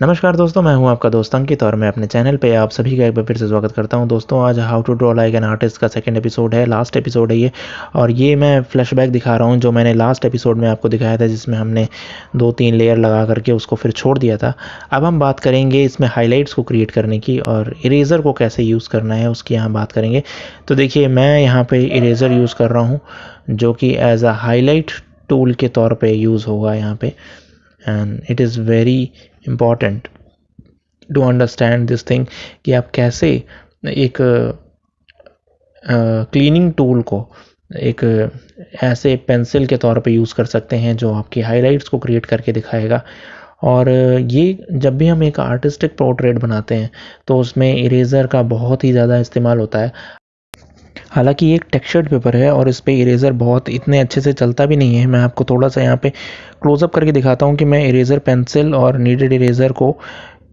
नमस्कार दोस्तों, मैं हूं आपका दोस्त अंकित और मैं अपने चैनल पे आप सभी का एक बार फिर से स्वागत करता हूं। दोस्तों, आज how to draw like an artist का सेकंड एपिसोड है, लास्ट एपिसोड है ये। और ये मैं फ्लैशबैक दिखा रहा हूं जो मैंने लास्ट एपिसोड में आपको दिखाया था, जिसमें हमने 2-3 लेयर लगा करके उसको फिर छोड़ दिया था। अब हम बात करेंगे इसमें हाईलाइट्स को क्रिएट करने की और इरेज़र को कैसे यूज़ करना है उसकी यहाँ बात करेंगे। तो देखिए, मैं यहाँ पर इरेज़र यूज़ कर रहा हूँ जो कि एज अ हाईलाइट टूल के तौर पर यूज़ होगा यहाँ पे। And it is very important to understand this thing कि आप कैसे एक क्लीनिंग टूल को एक ऐसे पेंसिल के तौर पे यूज़ कर सकते हैं जो आपकी हाइलाइट्स को क्रिएट करके दिखाएगा। और ये जब भी हम एक आर्टिस्टिक पोर्ट्रेट बनाते हैं तो उसमें इरेज़र का बहुत ही ज़्यादा इस्तेमाल होता है। हालांकि ये एक टेक्सचर्ड पेपर है और इस पे इरेज़र बहुत इतने अच्छे से चलता भी नहीं है। मैं आपको थोड़ा सा यहाँ पे क्लोज़अप करके दिखाता हूँ कि मैं इरेज़र पेंसिल और नीडेड इरेज़र को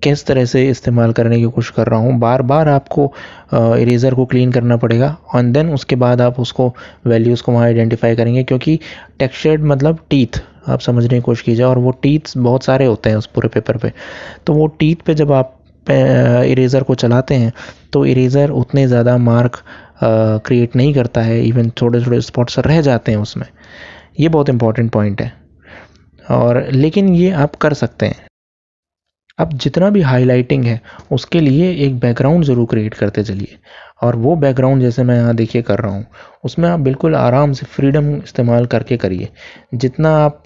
किस तरह से इस्तेमाल करने की कोशिश कर रहा हूँ। बार बार आपको इरेज़र को क्लीन करना पड़ेगा और देन उसके बाद आप उसको वैल्यूज़ को वहाँ आइडेंटिफाई करेंगे, क्योंकि टेक्सचर्ड मतलब टीथ आप समझने की कोशिश कीजिए और वो टीथ्स बहुत सारे होते हैं उस पूरे पेपर पे। तो वो टीथ पे जब आप इरेज़र को चलाते हैं तो इरेज़र उतने ज़्यादा मार्क क्रिएट नहीं करता है, इवन थोड़े थोड़े स्पॉट्स रह जाते हैं उसमें। ये बहुत इंपॉर्टेंट पॉइंट है और लेकिन ये आप कर सकते हैं। अब जितना भी हाइलाइटिंग है उसके लिए एक बैकग्राउंड ज़रूर क्रिएट करते चलिए। और वो बैकग्राउंड जैसे मैं यहाँ देखिए कर रहा हूँ, उसमें आप बिल्कुल आराम से फ्रीडम इस्तेमाल करके करिए। जितना आप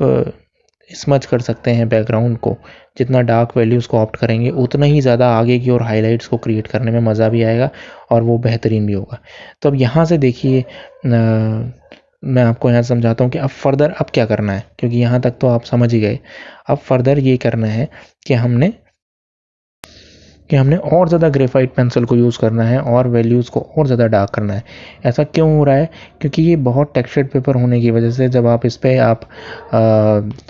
स्मच कर सकते हैं बैकग्राउंड को, जितना डार्क वैल्यूज़ को ऑप्ट करेंगे, उतना ही ज़्यादा आगे की और हाइलाइट्स को क्रिएट करने में मज़ा भी आएगा और वो बेहतरीन भी होगा। तो अब यहाँ से देखिए, मैं आपको यहाँ समझाता हूँ कि अब फर्दर अब क्या करना है, क्योंकि यहाँ तक तो आप समझ ही गए। अब फर्दर ये करना है कि हमने और ज़्यादा ग्रेफाइट पेंसिल को यूज़ करना है और वैल्यूज़ को और ज़्यादा डार्क करना है। ऐसा क्यों हो रहा है? क्योंकि ये बहुत टेक्सचर्ड पेपर होने की वजह से जब आप इस पे आप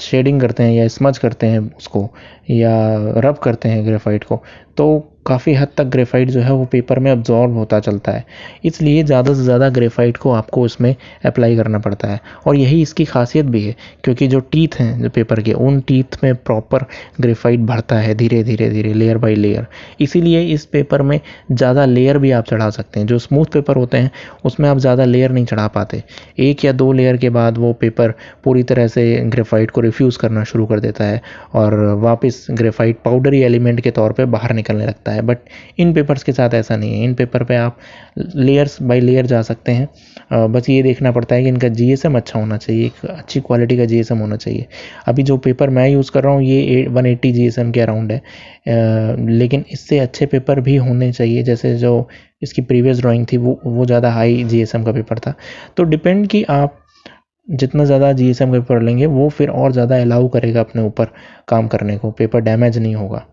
शेडिंग करते हैं या स्मज करते हैं उसको या रब करते हैं ग्रेफाइट को, तो काफ़ी हद तक ग्रेफाइट जो है वो पेपर में अब्जॉर्ब होता चलता है। इसलिए ज़्यादा से ज़्यादा ग्रेफाइट को आपको इसमें अप्लाई करना पड़ता है और यही इसकी खासियत भी है, क्योंकि जो टीथ हैं जो पेपर के, उन टीथ में प्रॉपर ग्रेफाइट भरता है धीरे धीरे धीरे, लेयर बाय लेयर। इसीलिए इस पेपर में ज़्यादा लेयर भी आप चढ़ा सकते हैं। जो स्मूथ पेपर होते हैं उसमें आप ज़्यादा लेयर नहीं चढ़ा पाते। 1 या 2 लेयर के बाद वो पेपर पूरी तरह से ग्रेफाइट को रिफ्यूज़ करना शुरू कर देता है और वापस ग्रेफाइट पाउडरी एलिमेंट के तौर पे बाहर निकलने लगता है। बट इन पेपर्स के साथ ऐसा नहीं है। इन पेपर पे आप लेयर्स बाय लेयर जा सकते हैं। बस ये देखना पड़ता है कि इनका जीएसएम अच्छा होना चाहिए, एक अच्छी क्वालिटी का जीएसएम होना चाहिए। अभी जो पेपर मैं यूज़ कर रहा हूँ ये 180 जीएसएम के अराउंड है, लेकिन इससे अच्छे पेपर भी होने चाहिए। जैसे जो इसकी प्रीवियस ड्राइंग थी वो ज़्यादा हाई जीएसएम का पेपर था। तो डिपेंड कि आप जितना ज़्यादा जीएसएम का पेपर लेंगे वो फिर और ज़्यादा अलाउ करेगा अपने ऊपर काम करने को, पेपर डैमेज नहीं होगा।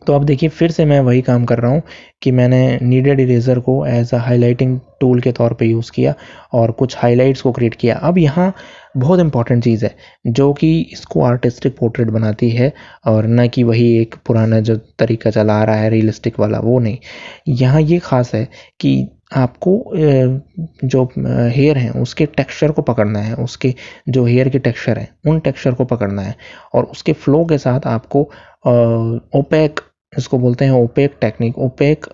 तो अब देखिए, फिर से मैं वही काम कर रहा हूँ कि मैंने नीडेड इरेज़र को एज अ हाइलाइटिंग टूल के तौर पे यूज़ किया और कुछ हाइलाइट्स को क्रिएट किया। अब यहाँ बहुत इंपॉर्टेंट चीज़ है जो कि इसको आर्टिस्टिक पोर्ट्रेट बनाती है, और न कि वही एक पुराना जो तरीका चला आ रहा है रियलिस्टिक वाला, वो नहीं। यहाँ ये ख़ास है कि आपको जो हेयर हैं उसके टेक्सचर को पकड़ना है, उसके जो हेयर के टेक्सचर हैं उन टेक्सचर को पकड़ना है और उसके फ्लो के साथ आपको ओपेक, इसको बोलते हैं opaque technique, opaque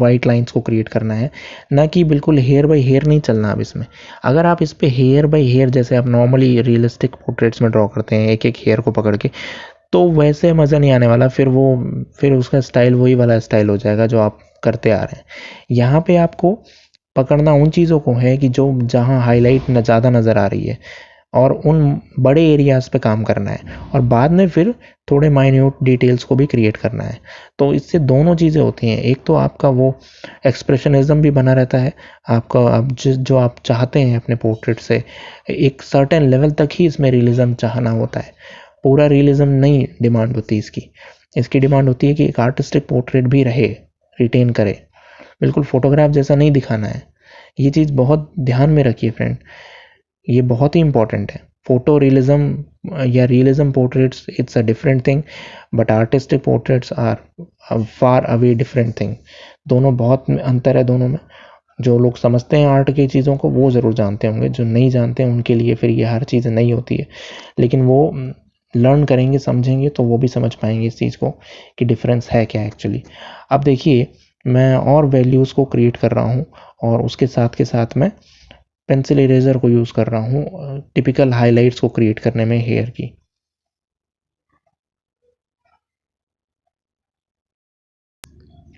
white lines को क्रिएट करना है। ना कि बिल्कुल हेयर बाय हेयर नहीं चलना अब इसमें। अगर आप इस पे हेयर बाय हेयर जैसे आप नॉर्मली रियलिस्टिक पोर्ट्रेट्स में ड्रॉ करते हैं एक एक हेयर को पकड़ के, तो वैसे मज़ा नहीं आने वाला। फिर उसका स्टाइल वही वाला स्टाइल हो जाएगा जो आप करते आ रहे हैं। यहाँ पे आपको पकड़ना उन चीज़ों को है कि जो जहाँ हाईलाइट न ज़्यादा नज़र आ रही है और उन बड़े एरियाज़ पे काम करना है और बाद में फिर थोड़े माइन्यूट डिटेल्स को भी क्रिएट करना है। तो इससे दोनों चीज़ें होती हैं। एक तो आपका वो एक्सप्रेशनिज्म भी बना रहता है, आपका आप जो आप चाहते हैं अपने पोर्ट्रेट से, एक सर्टेन लेवल तक ही इसमें रियलिज्म चाहना होता है। पूरा रियलिज्म नहीं डिमांड होती इसकी डिमांड होती है कि एक आर्टिस्टिक पोर्ट्रेट भी रहे, रिटेन करे, बिल्कुल फोटोग्राफ जैसा नहीं दिखाना है। ये चीज़ बहुत ध्यान में रखिए फ्रेंड, ये बहुत ही इंपॉर्टेंट है। फोटो रियलिज्म या realism portraits it's a different thing, but artistic portraits are far away different thing. दोनों बहुत अंतर है दोनों में। जो लोग समझते हैं आर्ट की चीज़ों को वो ज़रूर जानते होंगे, जो नहीं जानते हैं उनके लिए फिर ये हर चीज़ नहीं होती है। लर्न करेंगे, समझेंगे, तो वो भी समझ पाएंगे इस चीज़ को कि डिफरेंस है क्या एक्चुअली। अब देखिए, मैं और वैल्यूज़ को क्रिएट कर रहा हूँ और उसके साथ के साथ मैं पेंसिल इरेजर को यूज़ कर रहा हूँ टिपिकल हाइलाइट्स को क्रिएट करने में हेयर की।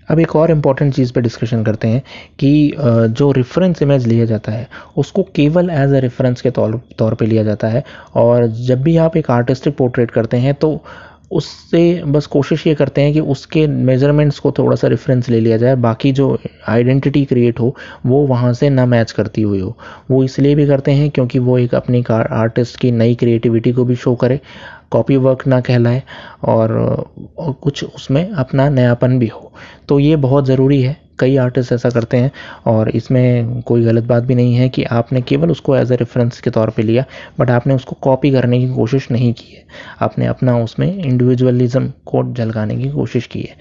अब एक और इम्पॉर्टेंट चीज़ पे डिस्कशन करते हैं कि जो रेफरेंस इमेज लिया जाता है उसको केवल एज अ रेफरेंस के तौर पे लिया जाता है। और जब भी आप एक आर्टिस्टिक पोर्ट्रेट करते हैं तो उससे बस कोशिश ये करते हैं कि उसके मेजरमेंट्स को थोड़ा सा रेफरेंस ले लिया जाए, बाकी जो आइडेंटिटी क्रिएट हो वो वहाँ से ना मैच करती हुई हो। वो इसलिए भी करते हैं क्योंकि वो एक अपनी आर्टिस्ट की नई क्रिएटिविटी को भी शो करे, कॉपी वर्क ना कहलाए, और कुछ उसमें अपना नयापन भी हो। तो ये बहुत ज़रूरी है, कई आर्टिस्ट ऐसा करते हैं और इसमें कोई गलत बात भी नहीं है कि आपने केवल उसको एज अ रेफरेंस के तौर पे लिया, बट आपने उसको कॉपी करने की कोशिश नहीं की है, आपने अपना उसमें इंडिविजुअलिज्म को झलकाने की कोशिश की है।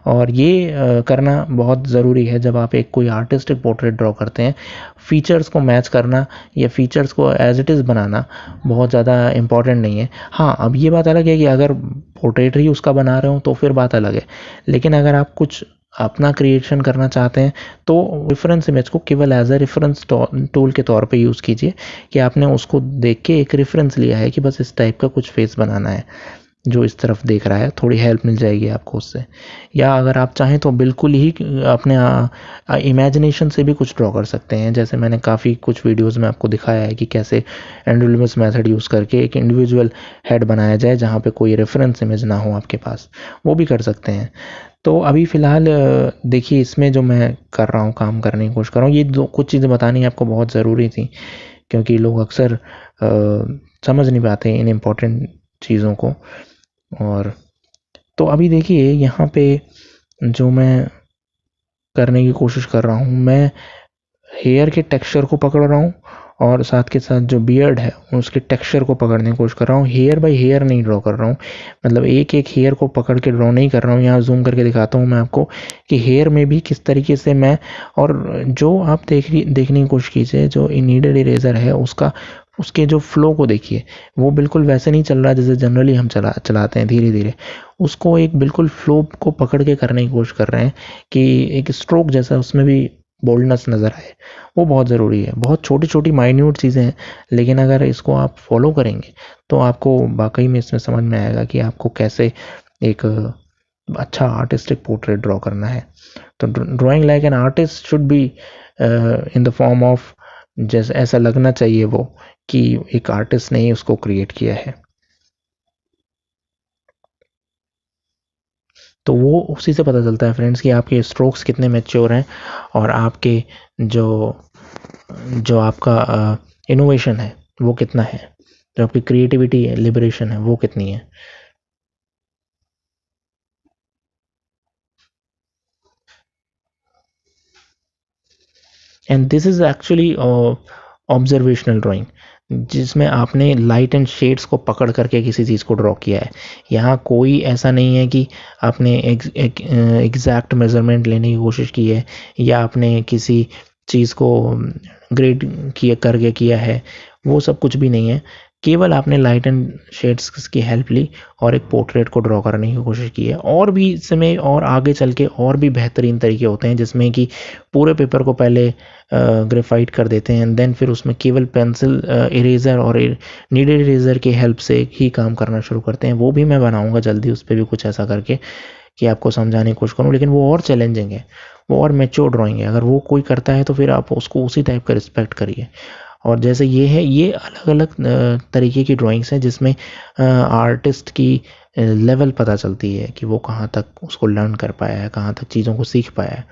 और ये करना बहुत ज़रूरी है जब आप एक कोई आर्टिस्टिक पोर्ट्रेट ड्रॉ करते हैं। फीचर्स को मैच करना या फीचर्स को एज इट इज़ बनाना बहुत ज़्यादा इम्पॉर्टेंट नहीं है। हाँ, अब ये बात अलग है कि अगर पोर्ट्रेट ही उसका बना रहे हो तो फिर बात अलग है, लेकिन अगर आप कुछ अपना क्रिएशन करना चाहते हैं तो रेफरेंस इमेज को केवल एज अ रेफरेंस टूल के तौर पे यूज़ कीजिए कि आपने उसको देख के एक रेफरेंस लिया है कि बस इस टाइप का कुछ फेस बनाना है जो इस तरफ देख रहा है, थोड़ी हेल्प मिल जाएगी आपको उससे। या अगर आप चाहें तो बिल्कुल ही अपने इमेजिनेशन से भी कुछ ड्रॉ कर सकते हैं, जैसे मैंने काफ़ी कुछ वीडियोस में आपको दिखाया है कि कैसे एंड्रयू लुमिस मेथड यूज़ करके एक इंडिविजुअल हेड बनाया जाए जहाँ पे कोई रेफरेंस इमेज ना हो आपके पास, वो भी कर सकते हैं। तो अभी फ़िलहाल देखिए, इसमें जो मैं कर रहा हूँ, काम करने की कोशिश कर रहा हूँ, ये दो कुछ चीज़ें बतानी आपको बहुत ज़रूरी थी क्योंकि लोग अक्सर समझ नहीं पाते इन इम्पोर्टेंट चीज़ों को। और तो अभी देखिए यहाँ पे जो मैं करने की कोशिश कर रहा हूँ, मैं हेयर के टेक्सचर को पकड़ रहा हूँ और साथ के साथ जो बियर्ड है उसके टेक्सचर को पकड़ने की कोशिश कर रहा हूँ। हेयर बाय हेयर नहीं ड्रॉ कर रहा हूँ, मतलब एक एक हेयर को पकड़ के ड्रॉ नहीं कर रहा हूँ। यहाँ जूम करके दिखाता हूँ मैं आपको कि हेयर में भी किस तरीके से मैं, और जो आप देखने की कोशिश कीजिए, जो नीडल इरेजर है उसका, उसके जो फ्लो को देखिए, वो बिल्कुल वैसे नहीं चल रहा जैसे जनरली हम चलाते हैं धीरे धीरे। उसको एक बिल्कुल फ्लो को पकड़ के करने की कोशिश कर रहे हैं कि एक स्ट्रोक जैसा उसमें भी बोल्डनेस नज़र आए। वो बहुत ज़रूरी है, बहुत छोटी छोटी माइन्यूट चीज़ें हैं, लेकिन अगर इसको आप फॉलो करेंगे तो आपको वाकई में इसमें समझ में आएगा कि आपको कैसे एक अच्छा आर्टिस्टिक पोर्ट्रेट ड्रॉ करना है। तो drawing like an artist should be in the form of, जैसे ऐसा लगना चाहिए वो कि एक आर्टिस्ट ने ही उसको क्रिएट किया है। तो वो उसी से पता चलता है फ्रेंड्स कि आपके स्ट्रोक्स कितने मैच्योर हैं और आपके जो जो आपका इनोवेशन है वो कितना है, जो आपकी क्रिएटिविटी है, लिबरेशन है, वो कितनी है। And this is actually observational drawing, जिसमें आपने लाइट एंड शेड्स को पकड़ करके किसी चीज़ को ड्रॉ किया है। यहाँ कोई ऐसा नहीं है कि आपने एग्जैक्ट मेजरमेंट लेने की कोशिश की है या आपने किसी चीज़ को ग्रेड किया करके किया है, वो सब कुछ भी नहीं है। केवल आपने लाइट एंड शेड्स की हेल्प ली और एक पोर्ट्रेट को ड्रॉ करने की कोशिश की है। और भी इसमें और आगे चल के और भी बेहतरीन तरीके होते हैं जिसमें कि पूरे पेपर को पहले ग्रेफाइट कर देते हैं, देन फिर उसमें केवल पेंसिल इरेज़र और नीडल इरेज़र की हेल्प से ही काम करना शुरू करते हैं। वो भी मैं बनाऊंगा जल्दी, उस पर भी कुछ ऐसा करके कि आपको समझाने की कोशिश करूँ, लेकिन वो और चैलेंजिंग है, वो और मैच्योर ड्राइंग है। अगर वो कोई करता है तो फिर आप उसको उसी टाइप का रिस्पेक्ट करिए। और जैसे ये है, ये अलग अलग तरीके की ड्राइंग्स हैं जिसमें आर्टिस्ट की लेवल पता चलती है कि वो कहाँ तक उसको लर्न कर पाया है, कहाँ तक चीज़ों को सीख पाया है।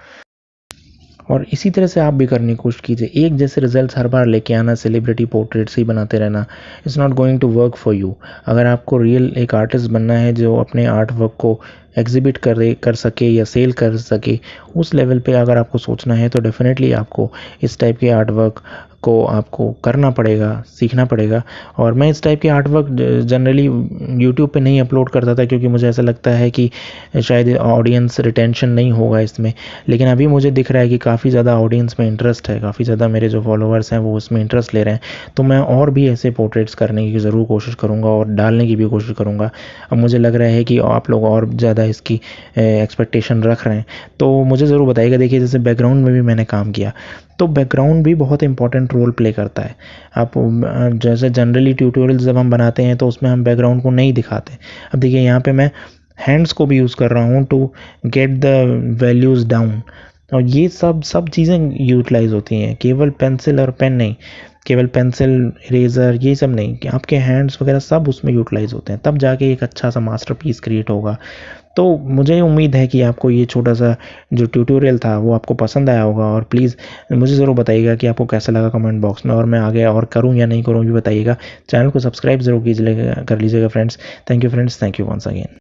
और इसी तरह से आप भी करने की कोशिश कीजिए। एक जैसे रिजल्ट्स हर बार लेके आना, सेलिब्रिटी पोर्ट्रेट्स ही बनाते रहना, it's not going to work for you. अगर आपको रियल एक आर्टिस्ट बनना है जो अपने आर्ट वर्क को एग्जिबिट कर सके या सेल कर सके, उस लेवल पे अगर आपको सोचना है तो डेफिनेटली आपको इस टाइप के आर्ट वर्क को आपको करना पड़ेगा, सीखना पड़ेगा। और मैं इस टाइप के आर्ट वर्क जनरली यूट्यूब पे नहीं अपलोड करता था, क्योंकि मुझे ऐसा लगता है कि शायद ऑडियंस रिटेंशन नहीं होगा इसमें। लेकिन अभी मुझे दिख रहा है कि काफ़ी ज़्यादा ऑडियंस में इंटरेस्ट है, काफ़ी ज़्यादा मेरे जो फॉलोअर्स हैं वो उसमें इंटरेस्ट ले रहे हैं। तो मैं और भी ऐसे पोर्ट्रेट्स करने की ज़रूर कोशिश करूँगा और डालने की भी कोशिश करूँगा। अब मुझे लग रहा है कि आप लोग और ज़्यादा इसकी एक्सपेक्टेशन रख रहे हैं, तो मुझे ज़रूर बताइएगा। देखिए, जैसे बैकग्राउंड में भी मैंने काम किया, तो बैकग्राउंड भी बहुत इंपॉर्टेंट रोल प्ले करता है। आप जैसे जनरली ट्यूटोरियल्स जब हम बनाते हैं तो उसमें हम बैकग्राउंड को नहीं दिखाते। अब देखिए, यहाँ पे मैं हैंड्स को भी यूज़ कर रहा हूँ to get the values down, और ये सब चीज़ें यूटिलाइज होती हैं, केवल पेंसिल और पेन नहीं, केवल पेंसिल इरेज़र ये सब नहीं, कि आपके हैंड्स वगैरह सब उसमें यूटिलाइज होते हैं, तब जाके एक अच्छा सा मास्टरपीस क्रिएट होगा। तो मुझे उम्मीद है कि आपको ये छोटा सा जो ट्यूटोरियल था वो आपको पसंद आया होगा, और प्लीज़ मुझे ज़रूर बताइएगा कि आपको कैसा लगा कमेंट बॉक्स में, और मैं आगे और करूं या नहीं करूं भी बताइएगा। चैनल को सब्सक्राइब ज़रूर कीजिएगा, कर लीजिएगा friends. Thank you friends, thank you once again.